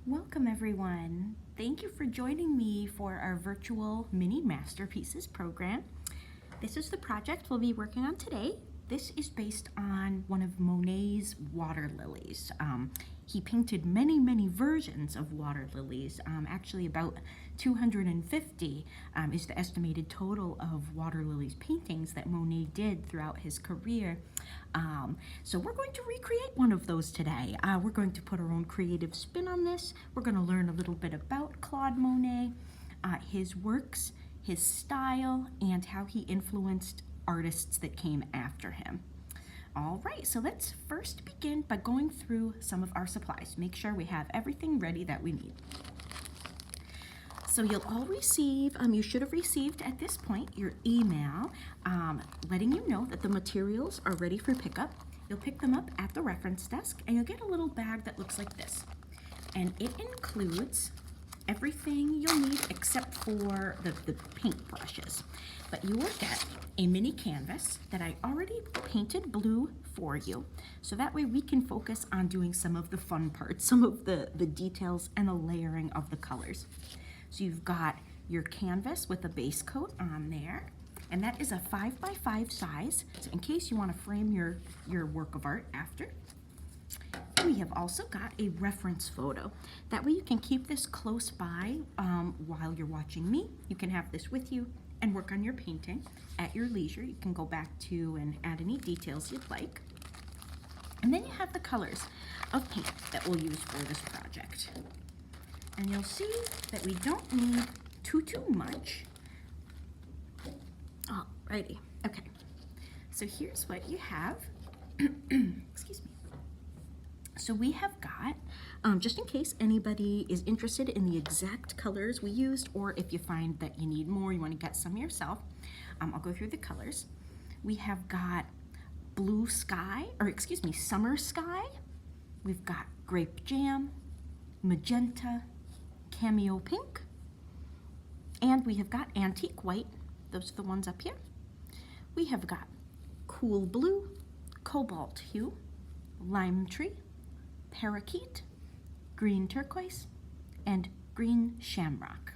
Welcome everyone. Thank you for joining me for our virtual mini masterpieces program. This is the project we'll be working on today. This is based on one of Monet's water lilies. He painted many versions of water lilies. Actually about 250 is the estimated total of water lilies paintings that Monet did throughout his career. So we're going to recreate one of those today. We're going to put our own creative spin on this. We're going to learn a little bit about Claude Monet, his works, his style, and how he influenced artists that came after him. All right, so let's first begin by going through some of our supplies. Make sure we have everything ready that we need. So you'll all receive, you should have received at this point your email letting you know that the materials are ready for pickup. You'll pick them up at the reference desk and you'll get a little bag that looks like this. And it includes everything you'll need except for the paint brushes. But you will get a mini canvas that I already painted blue for you. So that way we can focus on doing some of the fun parts, some of the details and the layering of the colors. So you've got your canvas with a base coat on there, and that is a 5x5 size, so in case you want to frame your work of art after. We have also got a reference photo. That way you can keep this close by while you're watching me. You can have this with you and work on your painting at your leisure. You can go back to and add any details you'd like. And then you have the colors of paint that we'll use for this project. And you'll see that we don't need too much. Alrighty, okay. So here's what you have. Excuse me. So we have got, just in case anybody is interested in the exact colors we used, or if you find that you need more, you want to get some yourself, I'll go through the colors. We have got blue sky, or excuse me, summer sky. We've got grape jam, magenta, cameo pink, and we have got antique white. Those are the ones up here. We have got cool blue, cobalt hue, lime tree, parakeet, green turquoise, and green shamrock.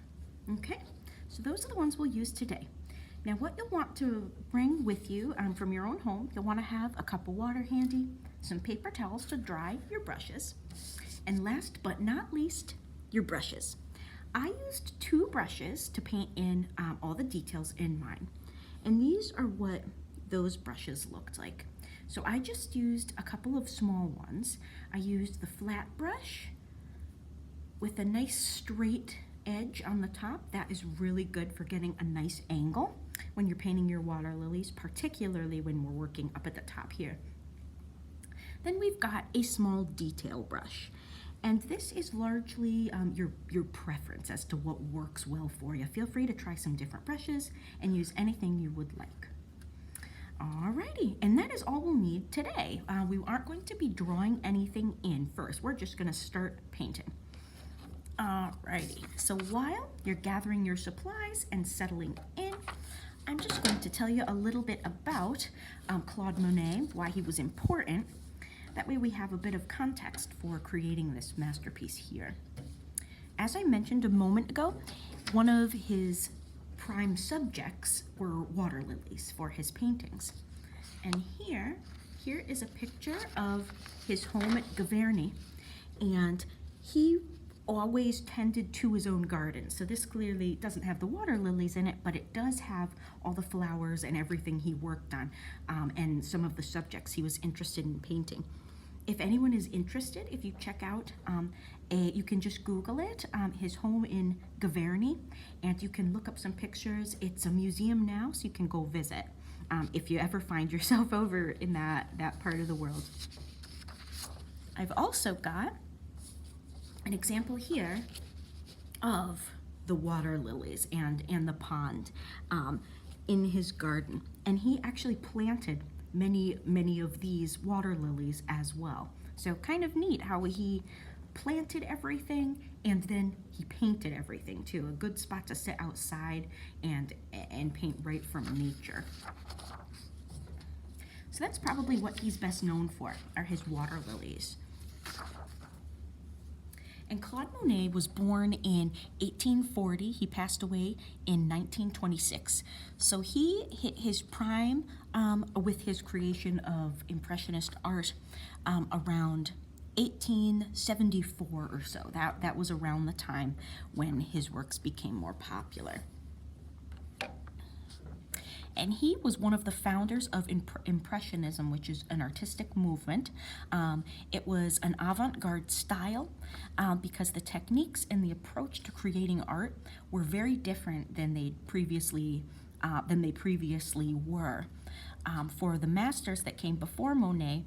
Okay, so those are the ones we'll use today. Now what you'll want to bring with you from your own home, you'll want to have a cup of water handy, some paper towels to dry your brushes, and last but not least, your brushes. I used 2 brushes to paint in all the details in mine, and these are what those brushes looked like. So I just used a couple of small ones. I used the flat brush with a nice straight edge on the top. That is really good for getting a nice angle when you're painting your water lilies, particularly when we're working up at the top here. Then we've got a small detail brush. And this is largely your preference as to what works well for you. Feel free to try some different brushes and use anything you would like. Alrighty, and that is all we'll need today. We aren't going to be drawing anything in first. We're just gonna start painting. Alrighty, so while you're gathering your supplies and settling in, I'm just going to tell you a little bit about Claude Monet, why he was important. That way we have a bit of context for creating this masterpiece here. As I mentioned a moment ago, one of his prime subjects were water lilies for his paintings. And here is a picture of his home at Giverny, and he always tended to his own garden. So this clearly doesn't have the water lilies in it, but it does have all the flowers and everything he worked on, and some of the subjects he was interested in painting. If anyone is interested, if you check out, you can just Google it, his home in Giverny, and you can look up some pictures. It's a museum now, so you can go visit if you ever find yourself over in that part of the world. I've also got an example here of the water lilies and the pond in his garden, and he actually planted many of these water lilies as well. So kind of neat how he planted everything and then he painted everything too. A good spot to sit outside and paint right from nature. So that's probably what he's best known for, are his water lilies. And Claude Monet was born in 1840. He passed away in 1926. So he hit his prime with his creation of Impressionist art around 1874 or so. That was around the time when his works became more popular. And he was one of the founders of Impressionism, which is an artistic movement. It was an avant-garde style because the techniques and the approach to creating art were very different than they previously were. For the masters that came before Monet,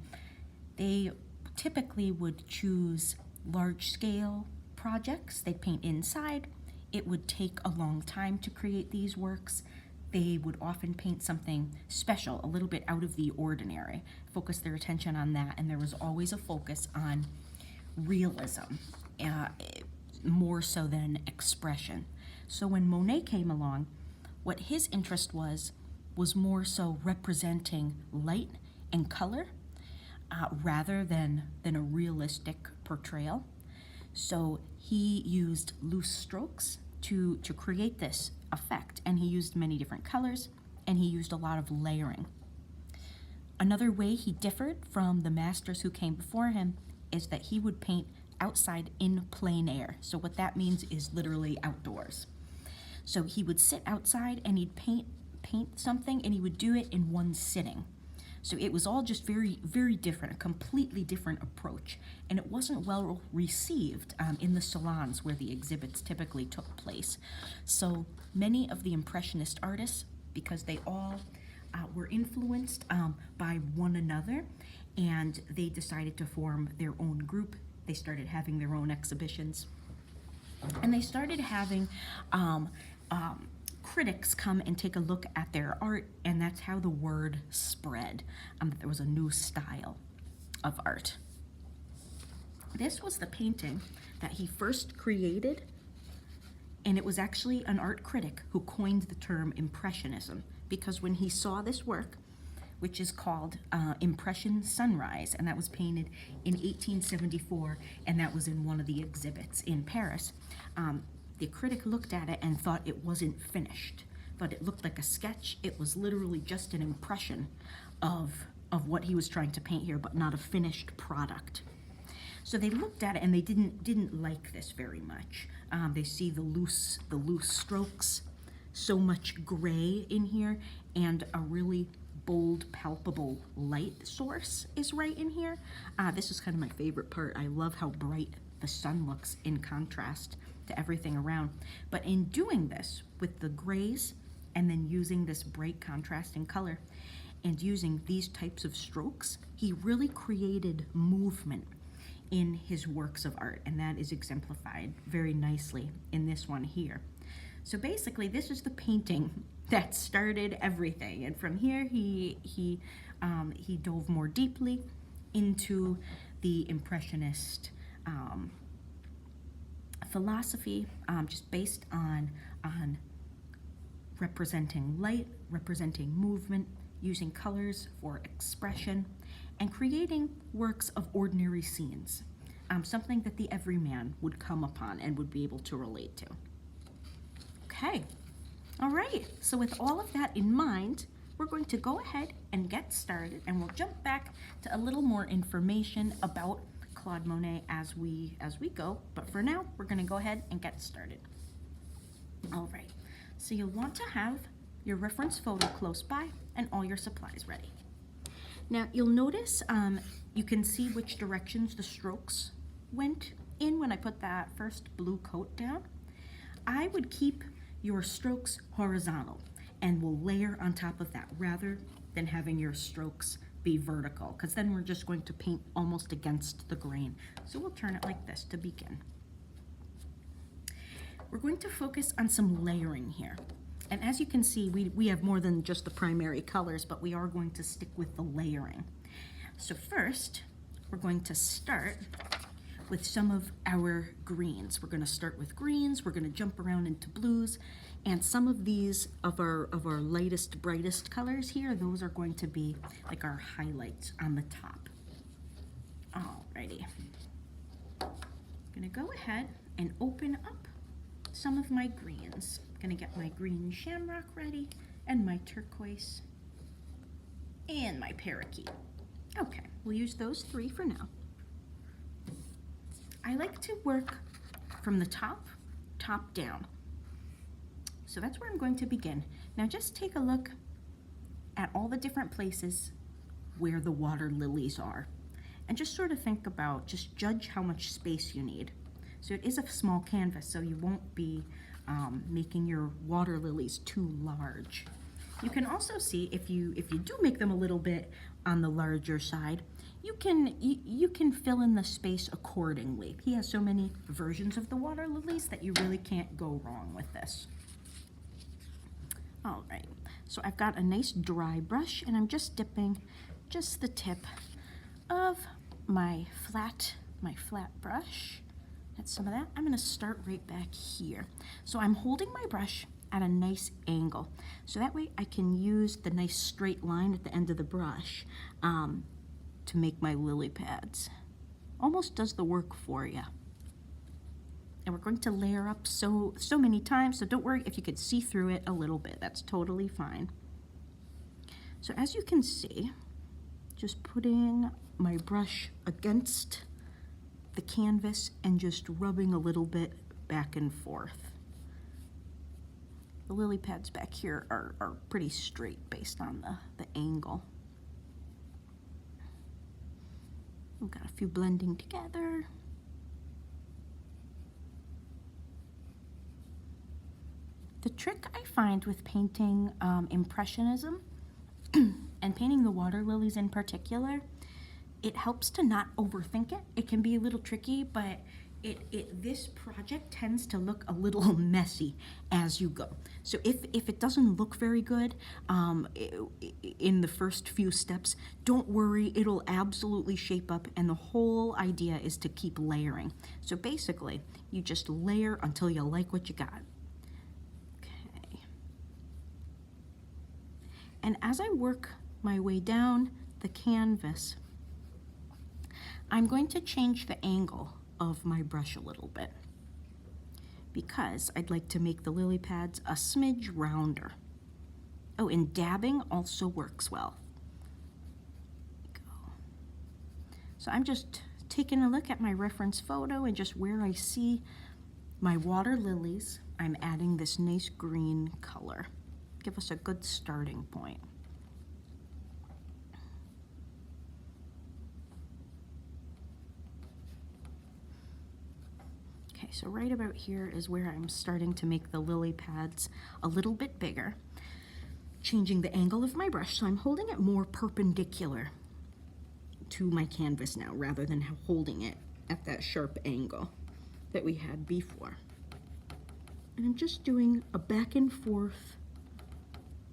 they typically would choose large-scale projects. They'd paint inside. It would take a long time to create these works. They would often paint something special, a little bit out of the ordinary, focus their attention on that, and there was always a focus on realism, more so than expression. So when Monet came along, what his interest was more so representing light and color rather than a realistic portrayal. So he used loose strokes to create this effect, and he used many different colors, and he used a lot of layering. Another way he differed from the masters who came before him is that he would paint outside in plein air. So what that means is literally outdoors. So he would sit outside and he'd paint something, and he would do it in one sitting. So it was all just very, very different, a completely different approach. And it wasn't well received in the salons where the exhibits typically took place. So many of the Impressionist artists, because they all were influenced by one another, and they decided to form their own group. They started having their own exhibitions. And they started having critics come and take a look at their art, and that's how the word spread, that there was a new style of art. This was the painting that he first created, and it was actually an art critic who coined the term Impressionism, because when he saw this work, which is called Impression Sunrise, and that was painted in 1874, and that was in one of the exhibits in Paris, the critic looked at it and thought it wasn't finished, thought it looked like a sketch. It was literally just an impression of what he was trying to paint here, but not a finished product. So they looked at it and they didn't like this very much. They see the loose strokes, so much gray in here, and a really bold, palpable light source is right in here. This is kind of my favorite part. I love how bright the sun looks in contrast to everything around. But in doing this with the grays and then using this bright contrasting color and using these types of strokes, he really created movement in his works of art, and that is exemplified very nicely in this one here. So basically, this is the painting that started everything, and from here he dove more deeply into the Impressionist philosophy, just based on representing light, representing movement, using colors for expression, and creating works of ordinary scenes, something that the everyman would come upon and would be able to relate to. Okay, all right, so with all of that in mind, we're going to go ahead and get started, and we'll jump back to a little more information about Claude Monet as we go, but for now, we're gonna go ahead and get started. All right, so you'll want to have your reference photo close by and all your supplies ready. Now, you'll notice you can see which directions the strokes went in when I put that first blue coat down. I would keep your strokes horizontal and we'll layer on top of that rather than having your strokes be vertical, because then we're just going to paint almost against the grain. So we'll turn it like this to begin. We're going to focus on some layering here. And as you can see, we have more than just the primary colors, but we are going to stick with the layering. So first, we're going to start with some of our greens. We're going to start with greens, we're going to jump around into blues, and some of these of our lightest, brightest colors here, those are going to be like our highlights on the top. Alrighty. I'm going to go ahead and open up some of my greens. I'm gonna get my green shamrock ready and my turquoise and my parakeet. Okay, we'll use those 3 for now. I like to work from the top down. So that's where I'm going to begin. Now just take a look at all the different places where the water lilies are. And just sort of think about, just judge how much space you need. So it is a small canvas, so you won't be making your water lilies too large. You can also see if you do make them a little bit on the larger side, you can fill in the space accordingly. He has so many versions of the water lilies that you really can't go wrong with this. All right, so I've got a nice dry brush and I'm just dipping just the tip of my flat brush. That's some of that. I'm gonna start right back here. So I'm holding my brush at a nice angle. So that way I can use the nice straight line at the end of the brush to make my lily pads. Almost does the work for you. And we're going to layer up so many times, so don't worry if you could see through it a little bit. That's totally fine. So as you can see, just putting my brush against the canvas and just rubbing a little bit back and forth. The lily pads back here are pretty straight based on the angle. We've got a few blending together. The trick I find with painting Impressionism and painting the water lilies in particular, it helps to not overthink it. It can be a little tricky, but this project tends to look a little messy as you go. So if it doesn't look very good in the first few steps, don't worry, it'll absolutely shape up, and the whole idea is to keep layering. So basically, you just layer until you like what you got. Okay. And as I work my way down the canvas, I'm going to change the angle of my brush a little bit because I'd like to make the lily pads a smidge rounder. Oh, and dabbing also works well. So I'm just taking a look at my reference photo, and just where I see my water lilies, I'm adding this nice green color. Give us a good starting point. Okay, so right about here is where I'm starting to make the lily pads a little bit bigger, changing the angle of my brush, so I'm holding it more perpendicular to my canvas now, rather than holding it at that sharp angle that we had before. And I'm just doing a back and forth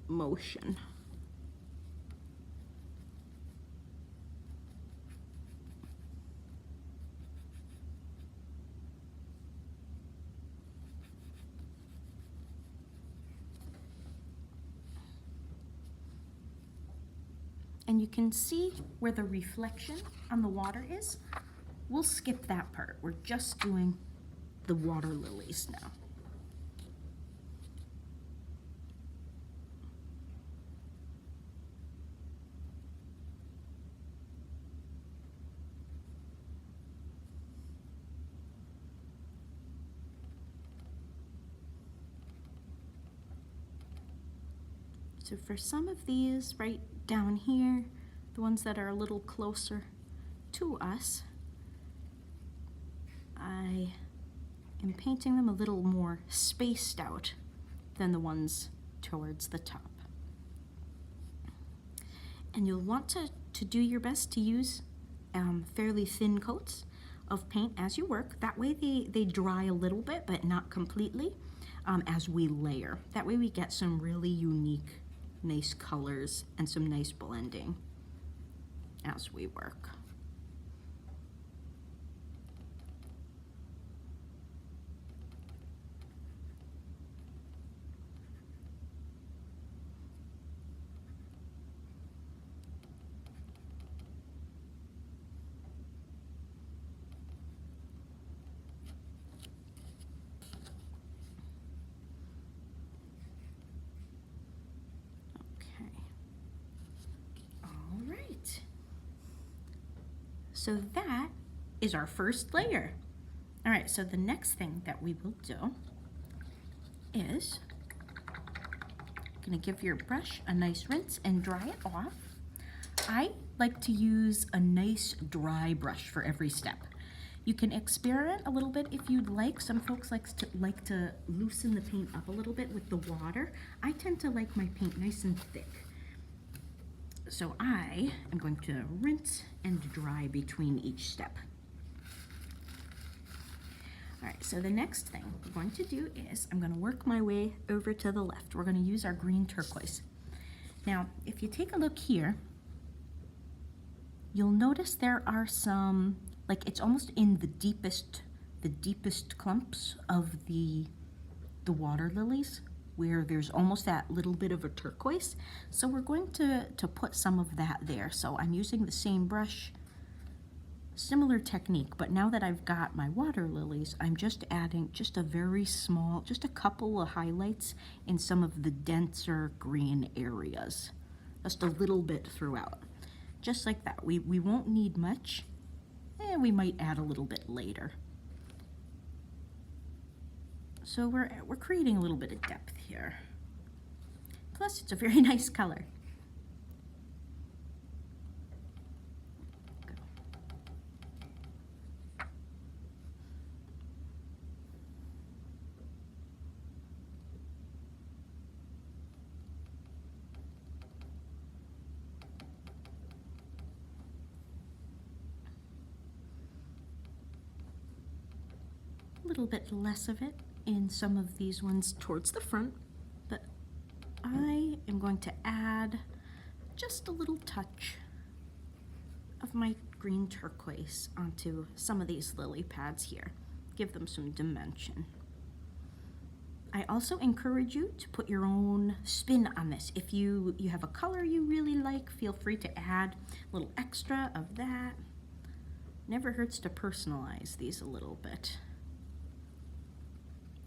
motion. And you can see where the reflection on the water is. We'll skip that part. We're just doing the water lilies now. So for some of these right down here, the ones that are a little closer to us, I am painting them a little more spaced out than the ones towards the top. And you'll want to do your best to use fairly thin coats of paint as you work. That way they dry a little bit, but not completely, as we layer. That way we get some really unique, nice colors and some nice blending as we work. So that is our first layer. All right, so the next thing that we will do is gonna give your brush a nice rinse and dry it off. I like to use a nice dry brush for every step. You can experiment a little bit if you'd like. Some folks like to loosen the paint up a little bit with the water. I tend to like my paint nice and thick. So I am going to rinse and dry between each step. All right, so the next thing we're going to do is I'm going to work my way over to the left. We're going to use our green turquoise. Now, if you take a look here, you'll notice there are some, like it's almost in the deepest clumps of the water lilies, where there's almost that little bit of a turquoise. So we're going to put some of that there. So I'm using the same brush, similar technique, but now that I've got my water lilies, I'm just adding just a very small, just a couple of highlights in some of the denser green areas. Just a little bit throughout. Just like that. We won't need much, and we might add a little bit later. So we're creating a little bit of depth here. Plus, it's a very nice color. A little bit less of it in some of these ones towards the front, but I am going to add just a little touch of my green turquoise onto some of these lily pads here. Give them some dimension. I also encourage you to put your own spin on this. If you have a color you really like, feel free to add a little extra of that. Never hurts to personalize these a little bit.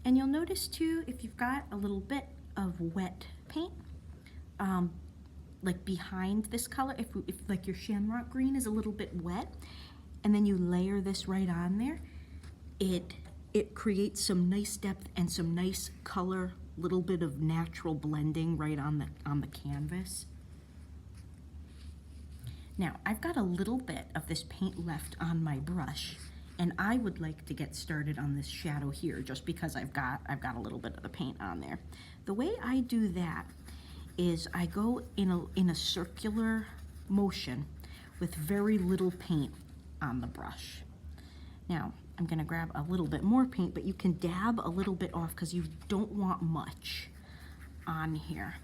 And you'll notice too, if you've got a little bit of wet paint, like behind this color, if like your shamrock green is a little bit wet, and then you layer this right on there, it creates some nice depth and some nice color, little bit of natural blending right on the canvas. Now, I've got a little bit of this paint left on my brush, and I would like to get started on this shadow here just because I've got a little bit of the paint on there. The way I do that is I go in a circular motion with very little paint on the brush. Now, I'm gonna grab a little bit more paint, but you can dab a little bit off because you don't want much on here.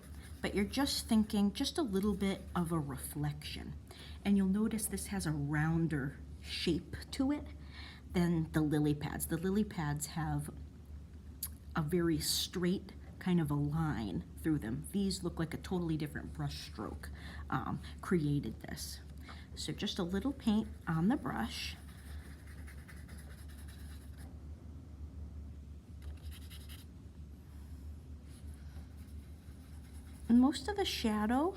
But you're just thinking just a little bit of a reflection. And you'll notice this has a rounder shape to it than the lily pads. The lily pads have a very straight kind of a line through them. These look like a totally different brush stroke created this. So just a little paint on the brush. And most of the shadow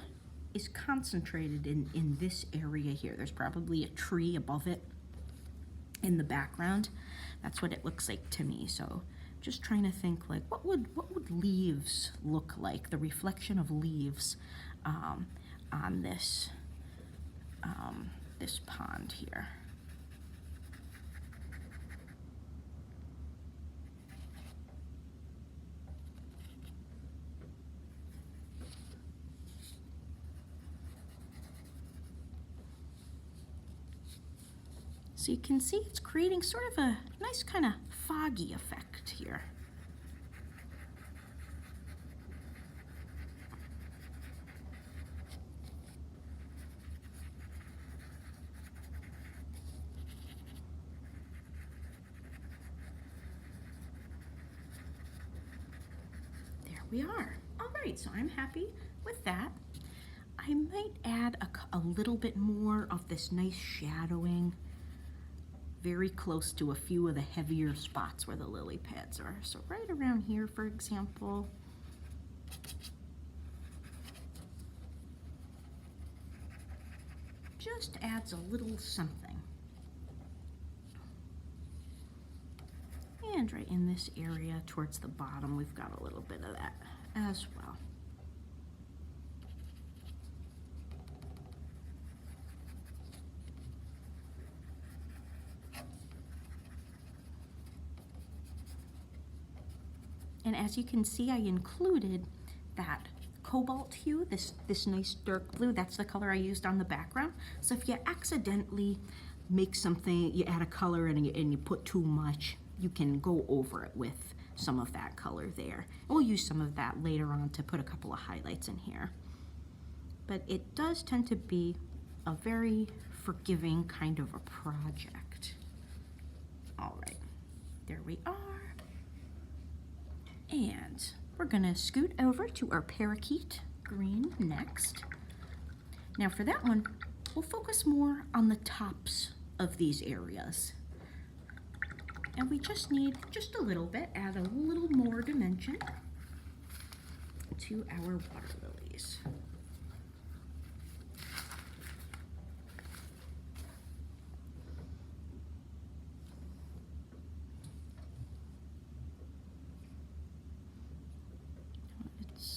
is concentrated in this area here. There's probably a tree above it in the background. That's what it looks like to me. So just trying to think like what would leaves look like, the reflection of leaves on this this pond here. So you can see it's creating sort of a nice kind of foggy effect here. There we are. All right, so I'm happy with that. I might add a little bit more of this nice shadowing very close to a few of the heavier spots where the lily pads are. So right around here, for example. Just adds a little something. And right in this area towards the bottom, we've got a little bit of that as well. And as you can see, I included that cobalt hue, this nice dark blue. That's the color I used on the background. So if you accidentally make something, you add a color and you put too much, you can go over it with some of that color there. And we'll use some of that later on to put a couple of highlights in here. But it does tend to be a very forgiving kind of a project. All right, there we are. And we're gonna scoot over to our parakeet green next. Now for that one, we'll focus more on the tops of these areas. And we just need just a little bit, add a little more dimension to our water lilies.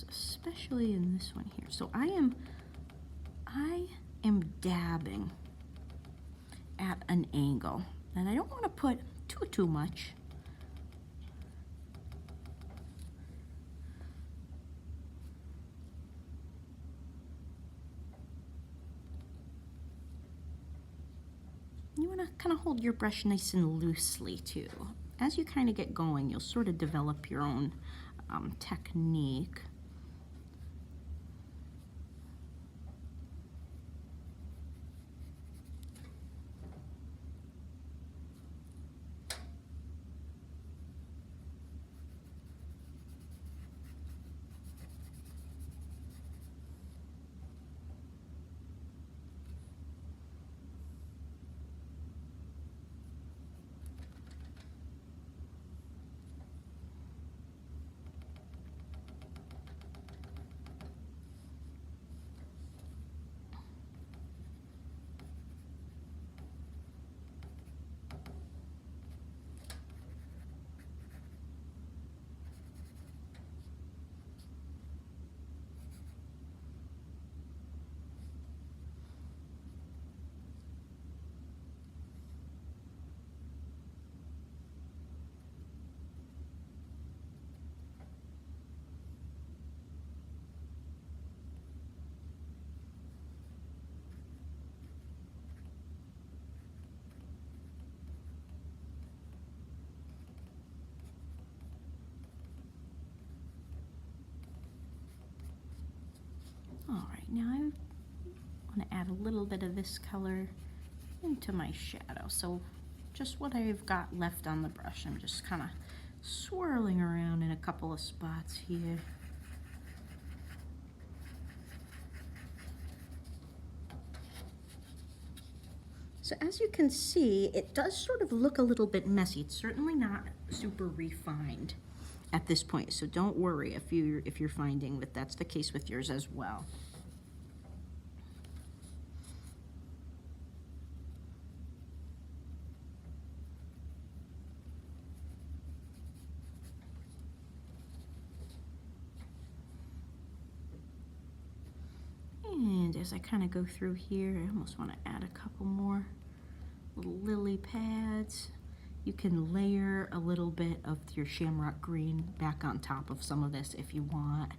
Especially in this one here. So I am dabbing at an angle, and I don't want to put too much. You want to kind of hold your brush nice and loosely too. As you kind of get going, you'll sort of develop your own technique. All right, now I want to add a little bit of this color into my shadow. So just what I've got left on the brush, I'm just kind of swirling around in a couple of spots here. So as you can see, it does sort of look a little bit messy. It's certainly not super refined at this point, so don't worry if you're finding that that's the case with yours as well. And as I kind of go through here, I almost want to add a couple more little lily pads. You can layer a little bit of your shamrock green back on top of some of this if you want.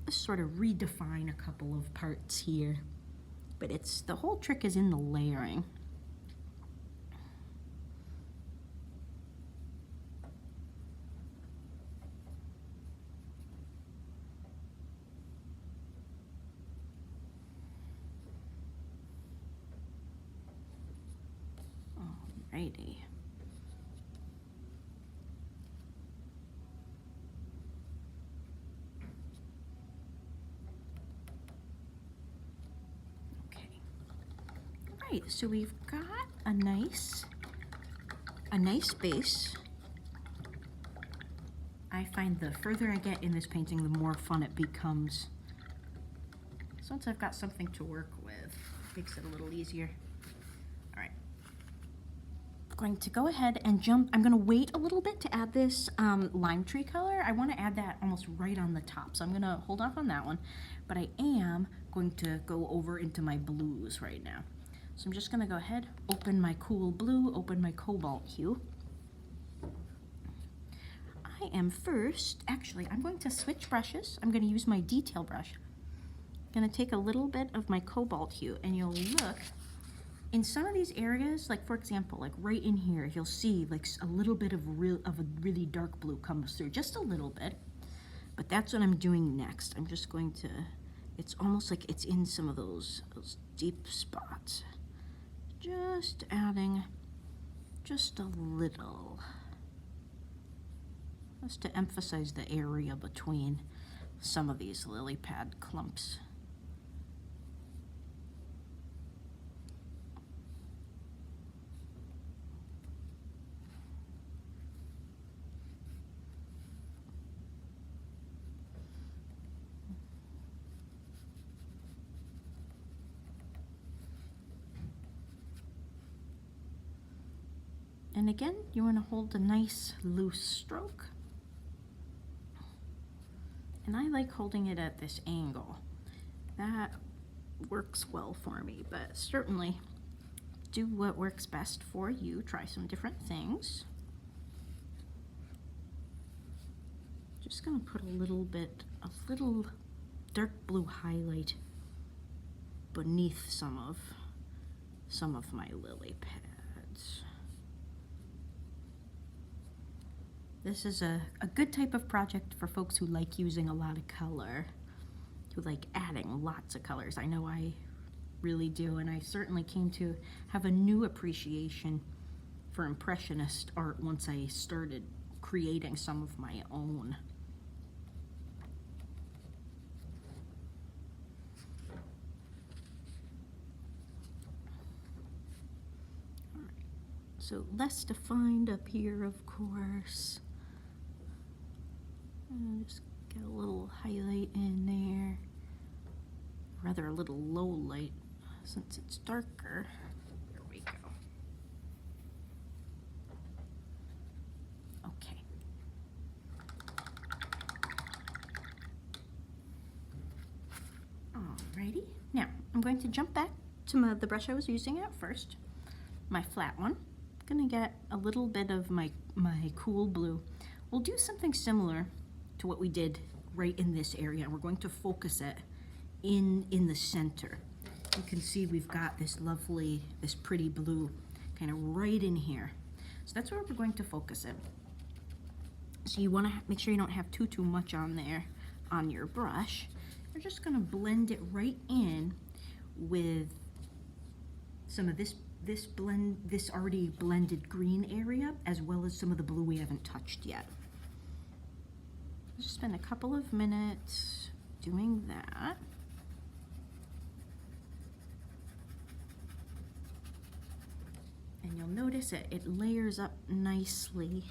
Just sort of redefine a couple of parts here. But the whole trick is in the layering. Alrighty. Okay. Alright, so we've got a nice base. I find the further I get in this painting, the more fun it becomes. So once I've got something to work with, it makes it a little easier. Alright. going to go ahead and jump. I'm going to wait a little bit to add this lime tree color. I want to add that almost right on the top, so I'm going to hold off on that one. But I am going to go over into my blues right now. So I'm just going to go ahead, open my cool blue, open my cobalt hue. I am first, actually, I'm going to switch brushes. I'm going to use my detail brush. I'm going to take a little bit of my cobalt hue, and you'll look in some of these areas, like for example, like right in here, you'll see like a little bit of a really dark blue comes through, just a little bit. But that's what I'm doing next. I'm just going to, it's almost like it's in some of those deep spots. Just adding just a little, just to emphasize the area between some of these lily pad clumps. And again, you want to hold a nice loose stroke. And I like holding it at this angle. That works well for me, but certainly do what works best for you. Try some different things. Just gonna put a little dark blue highlight beneath some of my lily pads. This is a good type of project for folks who like using a lot of color, who like adding lots of colors. I know I really do, and I certainly came to have a new appreciation for Impressionist art once I started creating some of my own. All right. So less defined up here, of course. Just get a little highlight in there, rather a little low light since it's darker. Here we go. Okay. Alrighty. Now I'm going to jump back to the brush I was using at first, my flat one. I'm gonna get a little bit of my cool blue. We'll do something similar to what we did right in this area. We're going to focus it in the center. You can see we've got this pretty blue kind of right in here. So that's where we're going to focus it. So you want to make sure you don't have too much on there on your brush. We're just going to blend it right in with some of this already blended green area, as well as some of the blue we haven't touched yet. Just spend a couple of minutes doing that. And you'll notice it layers up nicely.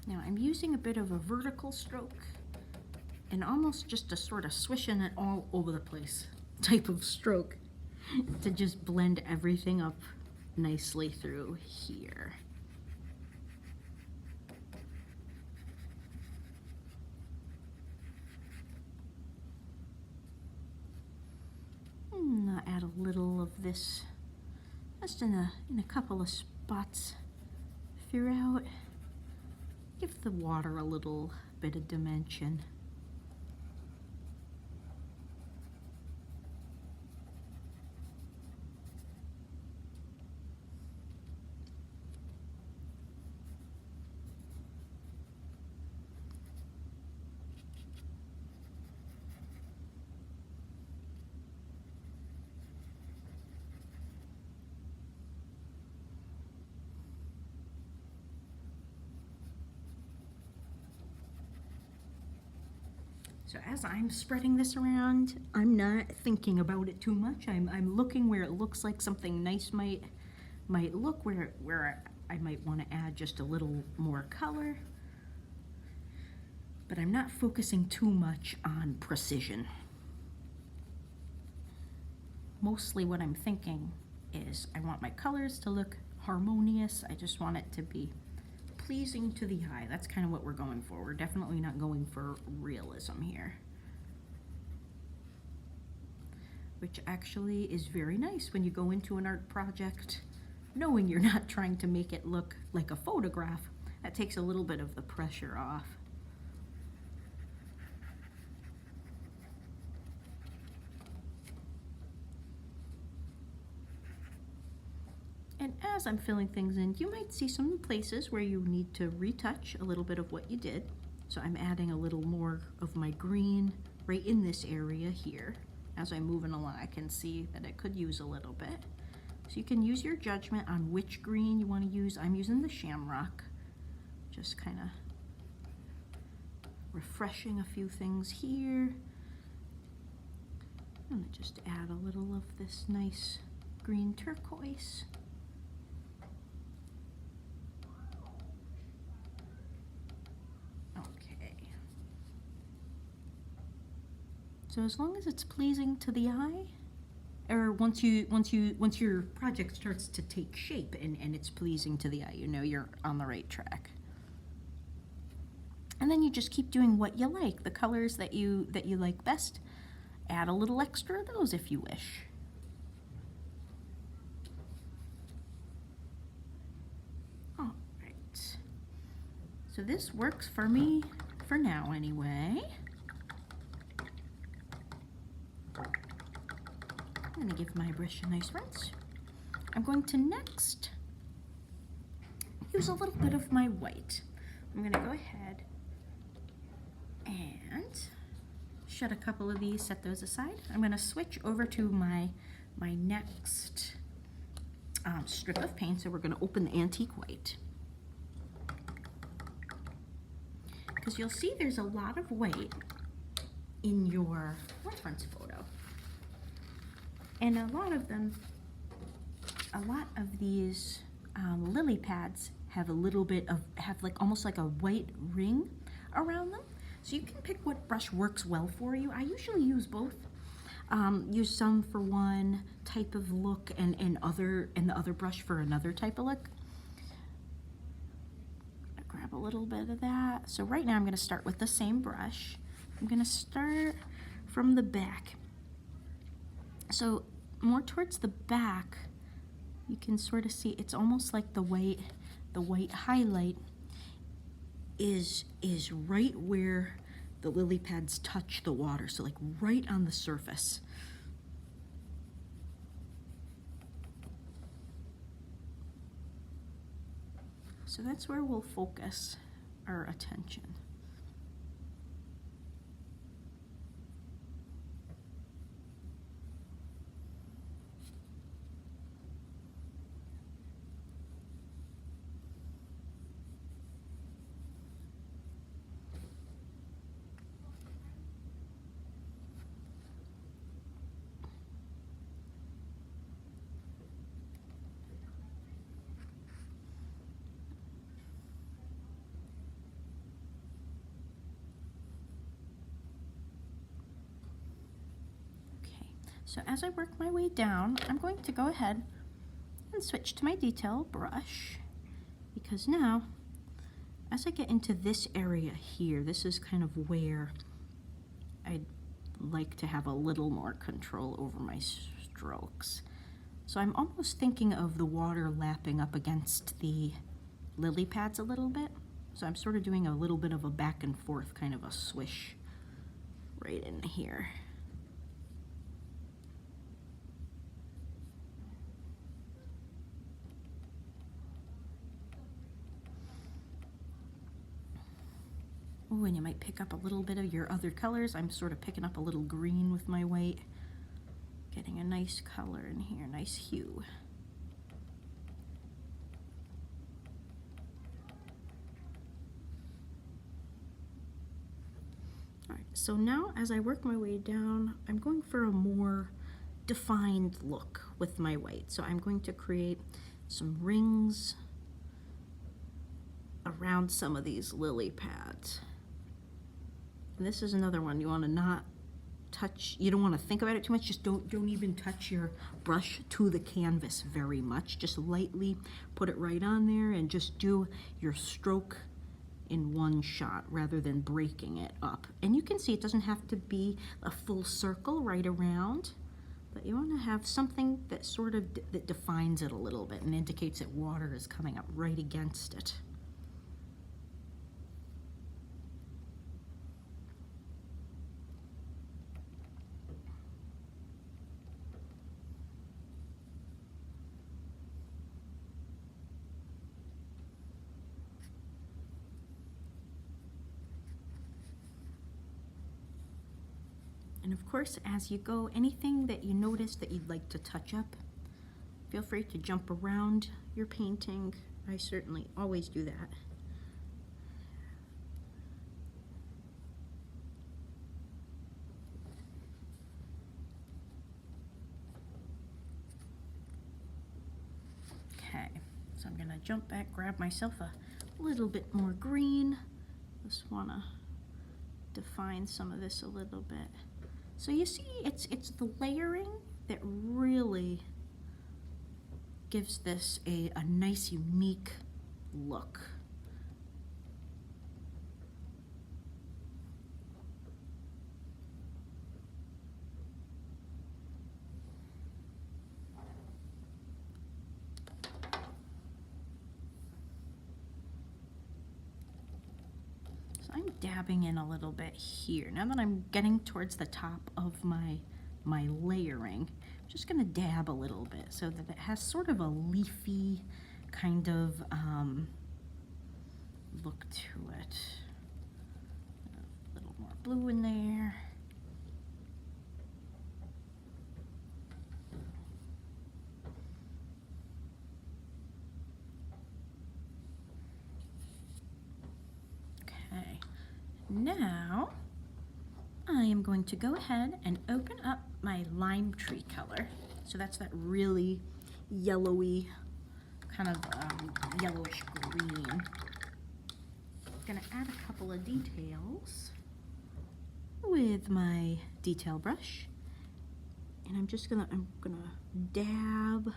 Now I'm using a bit of a vertical stroke and almost just a sort of swishing it all over the place type of stroke to just blend everything up nicely through here. And I'll add a little of this just in a couple of spots throughout. Give the water a little bit of dimension. So as I'm spreading this around, I'm not thinking about it too much. I'm looking where it looks like something nice might look, where I might want to add just a little more color. But I'm not focusing too much on precision. Mostly what I'm thinking is I want my colors to look harmonious. I just want it to be pleasing to the eye. That's kind of what we're going for. We're definitely not going for realism here. Which actually is very nice when you go into an art project knowing you're not trying to make it look like a photograph. That takes a little bit of the pressure off. And as I'm filling things in, you might see some places where you need to retouch a little bit of what you did. So I'm adding a little more of my green right in this area here. As I'm moving along, I can see that it could use a little bit. So you can use your judgment on which green you want to use. I'm using the Shamrock. Just kind of refreshing a few things here. I'm going to just add a little of this nice green turquoise. So as long as it's pleasing to the eye, or once your project starts to take shape and it's pleasing to the eye, you know you're on the right track. And then you just keep doing what you like, the colors that you like best. Add a little extra of those if you wish. All right. So this works for me for now anyway. I'm going to give my brush a nice rinse. I'm going to next use a little bit of my white. I'm going to go ahead and shed a couple of these, set those aside. I'm going to switch over to my next strip of paint. So we're going to open the antique white. Because you'll see there's a lot of white in your reference photo. And a lot of these lily pads have a little bit of, like almost like a white ring around them. So you can pick what brush works well for you. I usually use both. Use some for one type of look and the other brush for another type of look. Grab a little bit of that. So right now I'm going to start with the same brush. I'm going to start from the back. So more towards the back, you can sort of see it's almost like the white highlight is right where the lily pads touch the water, so like right on the surface. So that's where we'll focus our attention. So as I work my way down, I'm going to go ahead and switch to my detail brush, because now, as I get into this area here, this is kind of where I'd like to have a little more control over my strokes. So I'm almost thinking of the water lapping up against the lily pads a little bit. So I'm sort of doing a little bit of a back and forth kind of a swish right in here. Ooh, and you might pick up a little bit of your other colors. I'm sort of picking up a little green with my white. Getting a nice color in here, nice hue. All right, So now as I work my way down, I'm going for a more defined look with my white. So I'm going to create some rings around some of these lily pads. And this is another one you want to not touch. You don't want to think about it too much. Just don't even touch your brush to the canvas very much. Just lightly put it right on there and just do your stroke in one shot rather than breaking it up. And you can see it doesn't have to be a full circle right around, but you want to have something that sort of that defines it a little bit and indicates that water is coming up right against it. And of course, as you go, anything that you notice that you'd like to touch up, feel free to jump around your painting. I certainly always do that. Okay, so I'm gonna jump back, grab myself a little bit more green. Just wanna define some of this a little bit. So you see, it's the layering that really gives this a nice, unique look. I'm dabbing in a little bit here. Now that I'm getting towards the top of my layering, I'm just gonna dab a little bit so that it has sort of a leafy kind of look to it. A little more blue in there. Okay, now I am going to go ahead and open up my lime tree color. So that's that really yellowy, kind of yellowish green. I'm gonna add a couple of details with my detail brush. And I'm gonna dab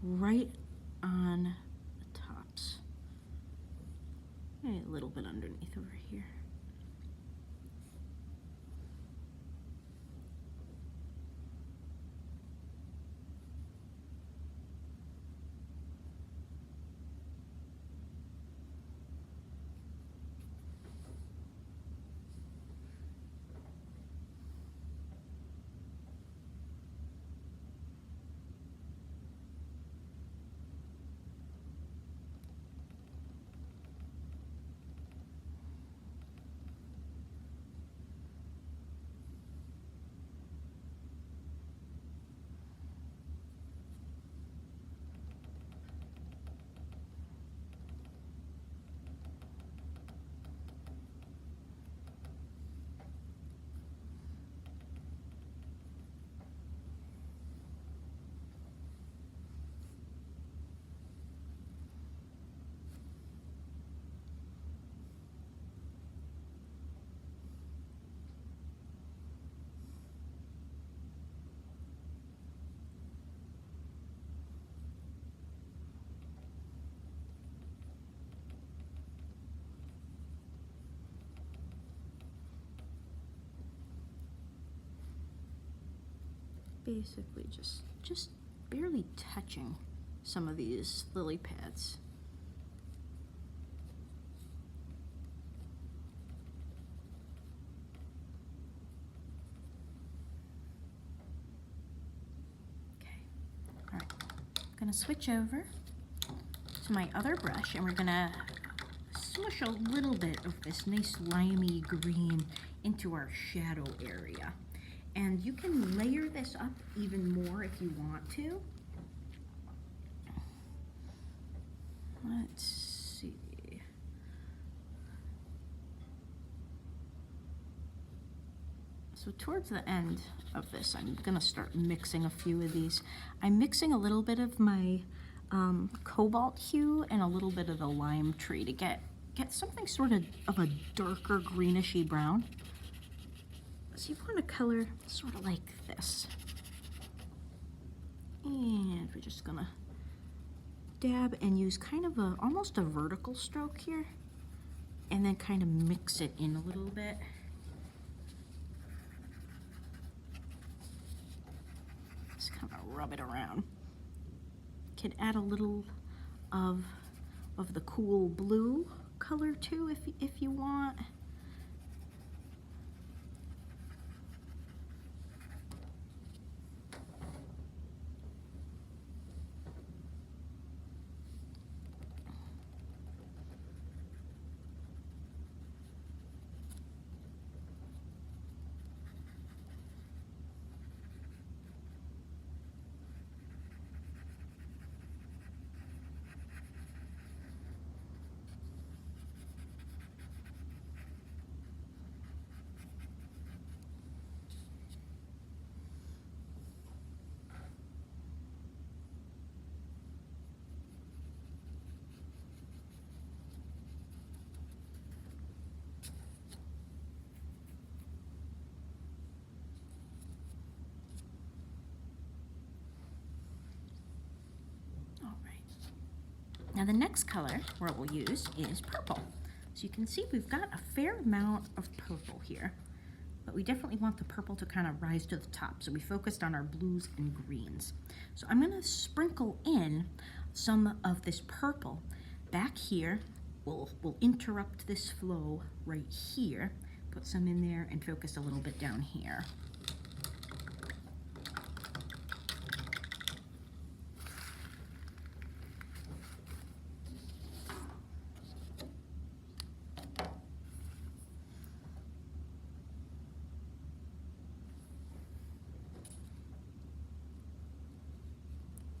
right on the tops. Maybe a little bit underneath over here. Basically just barely touching some of these lily pads. Okay, all right, I'm gonna switch over to my other brush and we're gonna smush a little bit of this nice limey green into our shadow area. And you can layer this up even more if you want to. Let's see. So towards the end of this, I'm gonna start mixing a few of these. I'm mixing a little bit of my cobalt hue and a little bit of the lime tree to get something sort of a darker grenishy brown. So you want a color sort of like this. And we're just gonna dab and use kind of almost a vertical stroke here, and then kind of mix it in a little bit. Just kind of rub it around. Could add a little of the cool blue color too if you want. Now the next color we'll use is purple. So you can see we've got a fair amount of purple here, but we definitely want the purple to kind of rise to the top. So we focused on our blues and greens. So I'm gonna sprinkle in some of this purple back here. We'll interrupt this flow right here, put some in there and focus a little bit down here.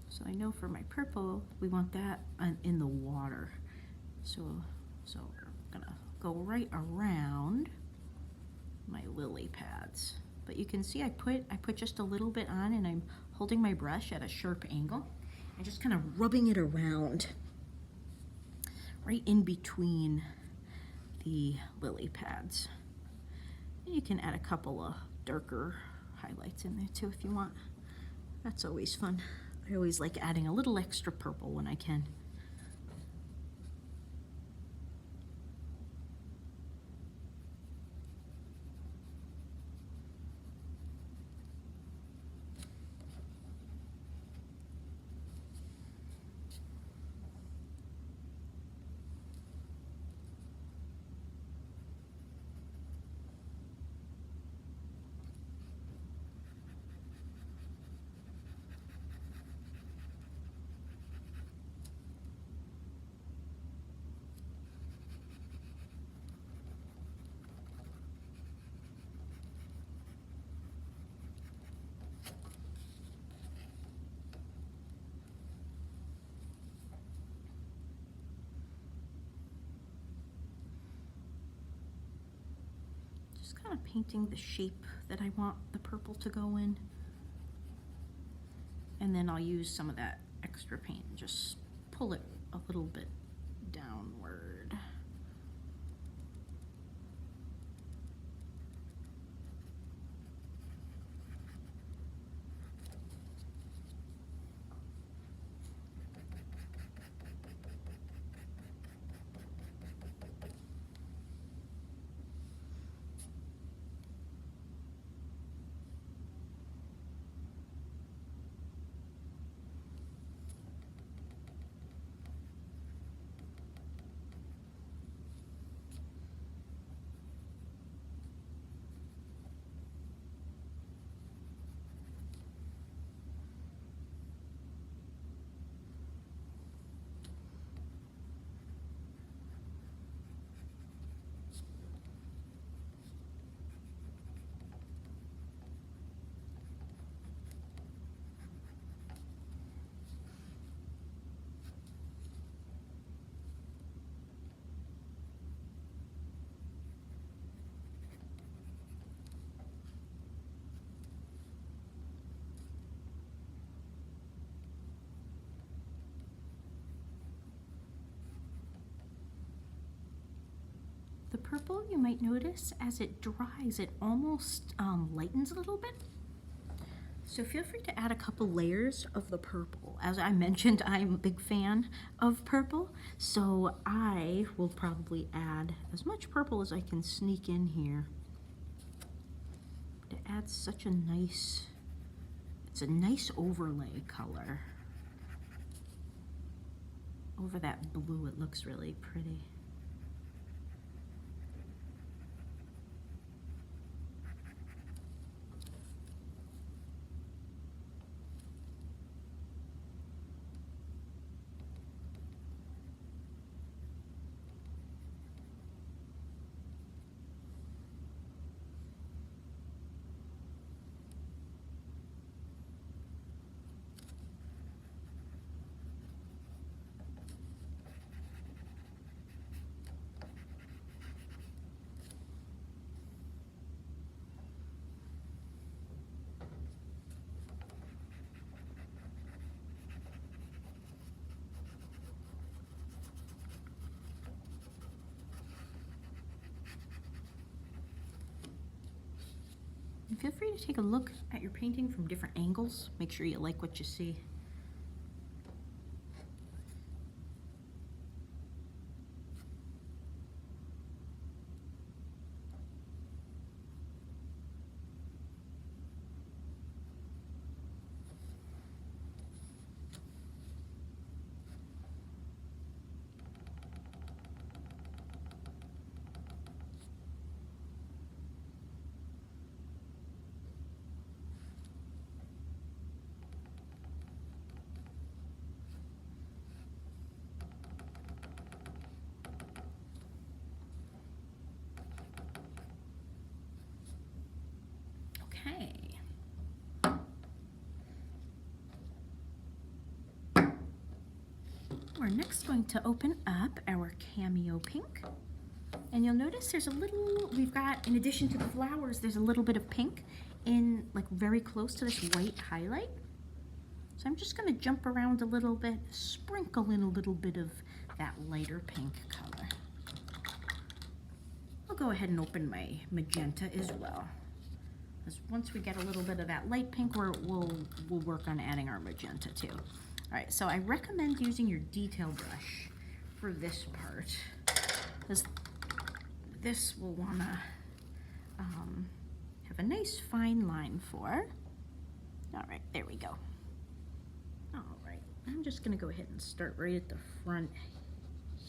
So I know for my purple, we want that in the water. So we're gonna go right around my lily pads. But you can see I put just a little bit on, and I'm holding my brush at a sharp angle and just kind of rubbing it around right in between the lily pads. And you can add a couple of darker highlights in there too if you want. That's always fun. I always like adding a little extra purple when I can. Just kind of painting the shape that I want the purple to go in. And then I'll use some of that extra paint and just pull it a little bit downward. purple, you might notice as it dries, it almost lightens a little bit. So feel free to add a couple layers of the purple. As I mentioned, I'm a big fan of purple, so I will probably add as much purple as I can sneak in here to add such a nice, it's a nice overlay color. Over that blue, it looks really pretty. And feel free to take a look at your painting from different angles. Make sure you like what you see. Okay. We're next going to open up our Cameo Pink. And you'll notice there's a little, we've got, in addition to the flowers, there's a little bit of pink in, like, very close to this white highlight. So I'm just going to jump around a little bit, sprinkle in a little bit of that lighter pink color. I'll go ahead and open my magenta as well. Because once we get a little bit of that light pink, we'll work on adding our magenta too. All right, so I recommend using your detail brush for this part, because this will wanna have a nice fine line for. All right, there we go. All right, I'm just gonna go ahead and start right at the front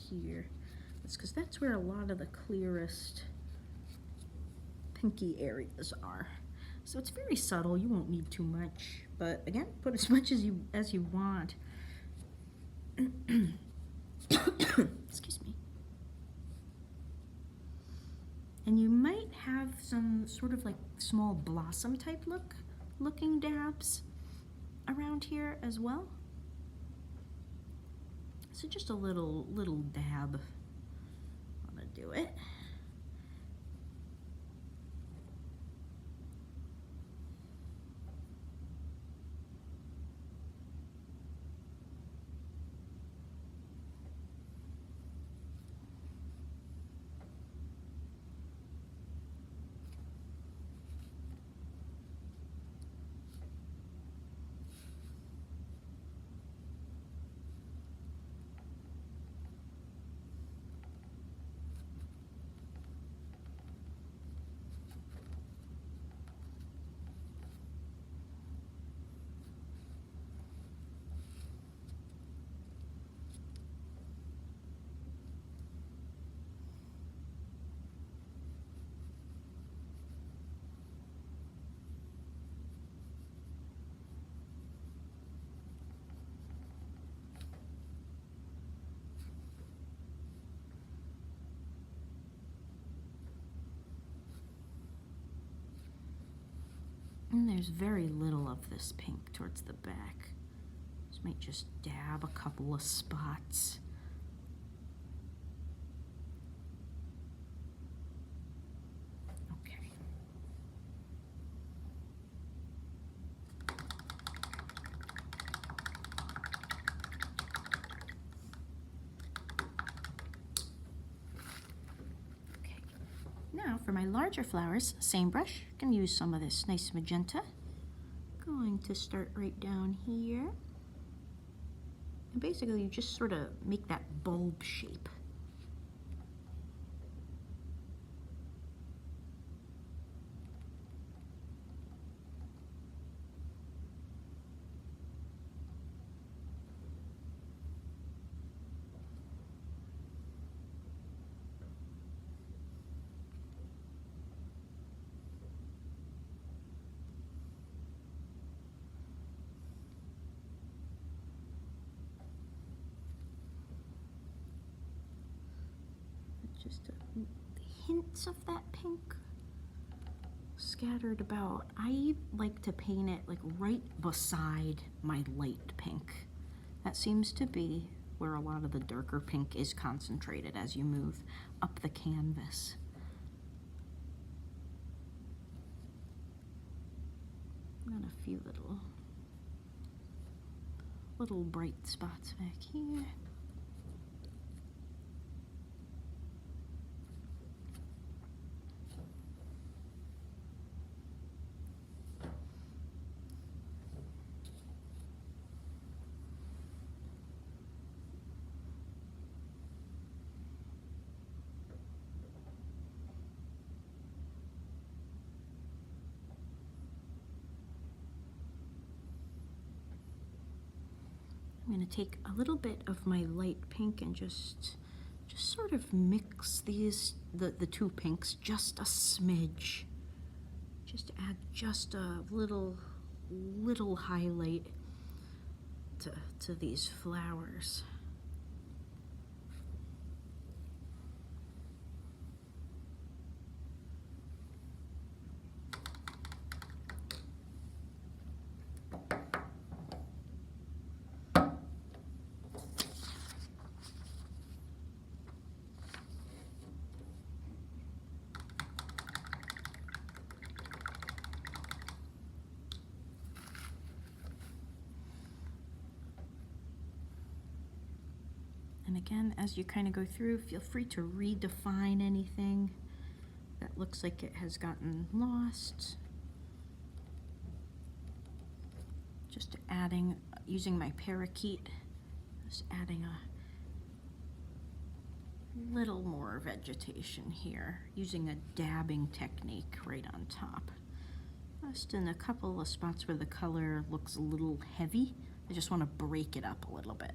here. That's because that's where a lot of the clearest pinky areas are. So it's very subtle, you won't need too much, but again, put as much as you want. Excuse me. And you might have some sort of like small blossom type looking dabs around here as well. So just a little dab. I'm gonna do it. And there's very little of this pink towards the back. This might just dab a couple of spots. Okay. Okay, now for my larger flowers, same brush, can use some of this nice magenta. Going to start right down here. And basically you just sort of make that bulb shape. Just hints of that pink scattered about. I like to paint it like right beside my light pink. That seems to be where a lot of the darker pink is concentrated as you move up the canvas. And a few little bright spots back here. I'm going to take a little bit of my light pink and just sort of mix the two pinks just a smidge. Just to add just a little highlight to these flowers. And again, as you kind of go through, feel free to redefine anything that looks like it has gotten lost. Just adding, using my parakeet, just adding a little more vegetation here, using a dabbing technique right on top. Just in a couple of spots where the color looks a little heavy, I just want to break it up a little bit.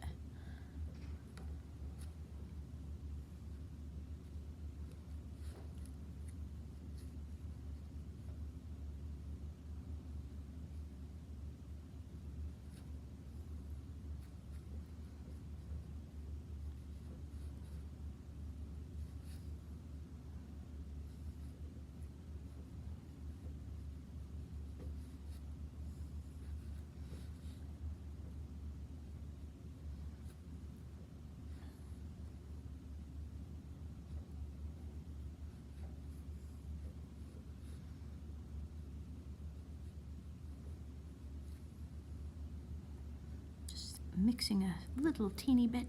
Mixing a little teeny bit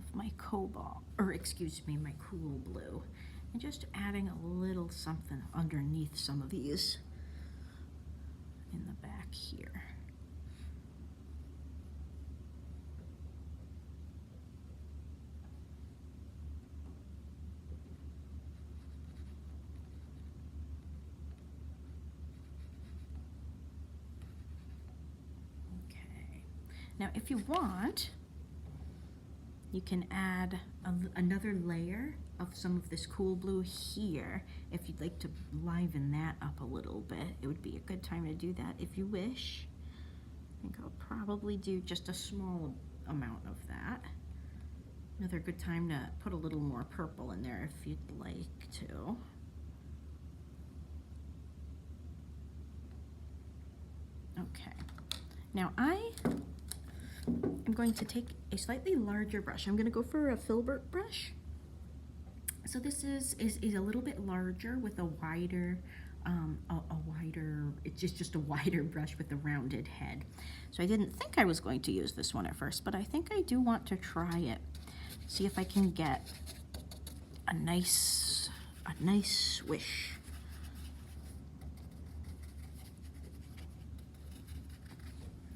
of my cobalt, or excuse me, my cool blue, and just adding a little something underneath some of these in the back here. Now, if you want, you can add another layer of some of this cool blue here. If you'd like to liven that up a little bit, it would be a good time to do that if you wish. I think I'll probably do just a small amount of that. Another good time to put a little more purple in there if you'd like to. Okay, now I'm going to take a slightly larger brush. I'm going to go for a filbert brush. So this is a little bit larger with a wider, it's just a wider brush with a rounded head. So I didn't think I was going to use this one at first, but I think I do want to try it. See if I can get a nice a nice swish.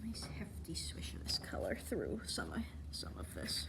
Nice hefty swish of this color through some of this.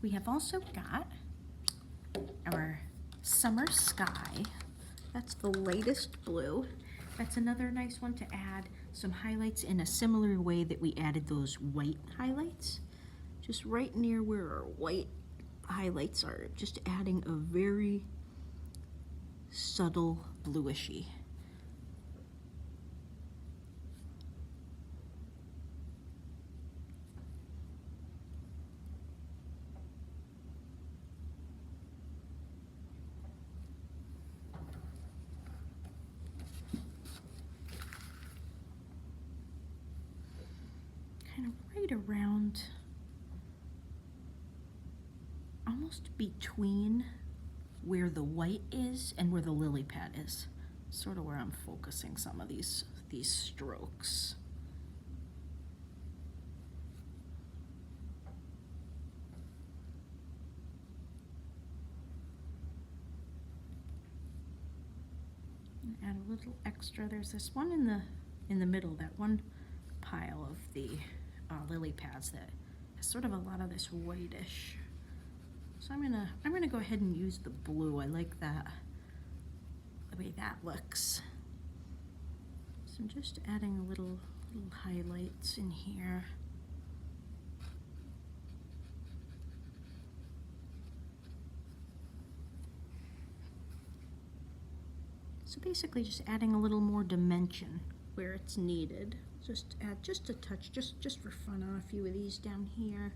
We have also got our Summer Sky. That's the latest blue. That's another nice one to add some highlights in a similar way that we added those white highlights. Just right near where our white highlights are, just adding a very subtle bluishy. Kind of right around, almost between where the white is and where the lily pad is. Sort of where I'm focusing some of these strokes. And add a little extra. There's this one in the middle, that one pile of the lily pads that has sort of a lot of this whitish. So I'm gonna go ahead and use the blue. I like that, the way that looks. So I'm just adding a little highlights in here. So basically just adding a little more dimension where it's needed. Just add just a touch, just for fun, on a few of these down here.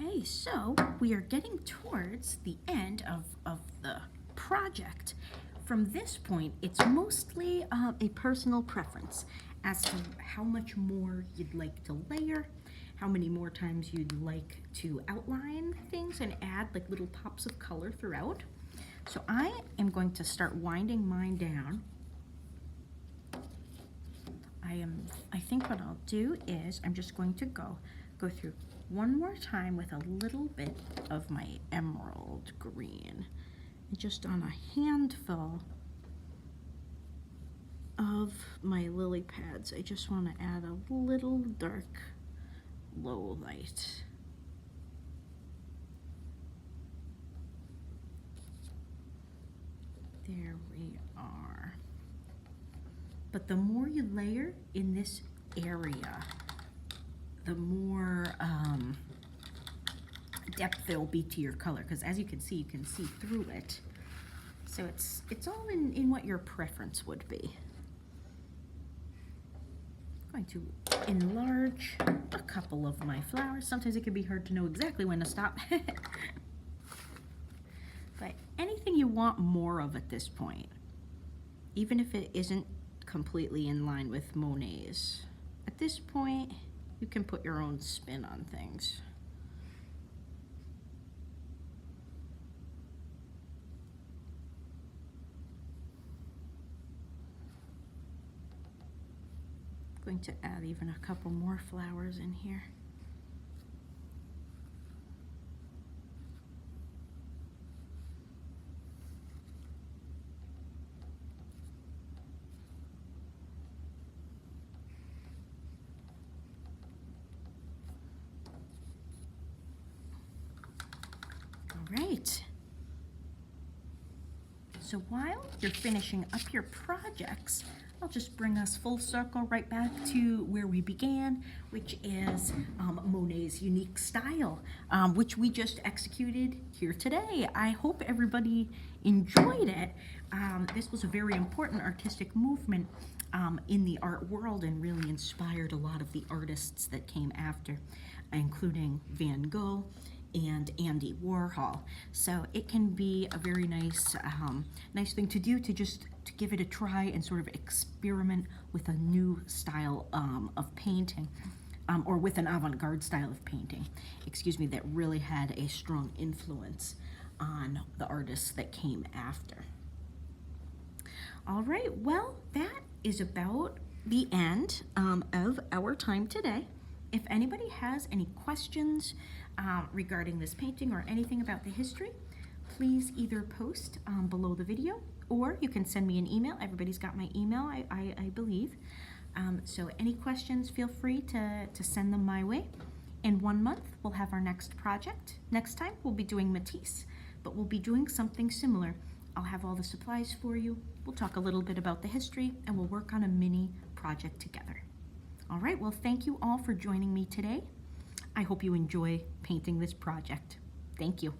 Okay, so we are getting towards the end of the project. From this point, it's mostly a personal preference as to how much more you'd like to layer, how many more times you'd like to outline things and add like little pops of color throughout. So I am going to start winding mine down. I think what I'll do is I'm just going to go through one more time with a little bit of my emerald green, and just on a handful of my lily pads, I just want to add a little dark low light. There we are. But the more you layer in this area, the more depth there will be to your color, because as you can see through it. So it's all in what your preference would be. I'm going to enlarge a couple of my flowers. Sometimes it can be hard to know exactly when to stop. But anything you want more of at this point, even if it isn't completely in line with Monet's. At this point, You can put your own spin on things. I'm going to add even a couple more flowers in here. All right. So while you're finishing up your projects, I'll just bring us full circle right back to where we began, which is Monet's unique style, which we just executed here today. I hope everybody enjoyed it. This was a very important artistic movement in the art world and really inspired a lot of the artists that came after, including Van Gogh and Andy Warhol. So it can be a very nice nice thing to do, to just to give it a try and sort of experiment with a new style of painting, or with an avant-garde style of painting, excuse me, that really had a strong influence on the artists that came after. All right, well, that is about the end of our time today. If anybody has any questions regarding this painting or anything about the history, please either post below the video, or you can send me an email. Everybody's got my email, I believe. So any questions, feel free to send them my way. In 1 month, we'll have our next project. Next time, we'll be doing Matisse, but we'll be doing something similar. I'll have all the supplies for you. We'll talk a little bit about the history, and we'll work on a mini project together. All right, well, thank you all for joining me today. I hope you enjoy painting this project. Thank you.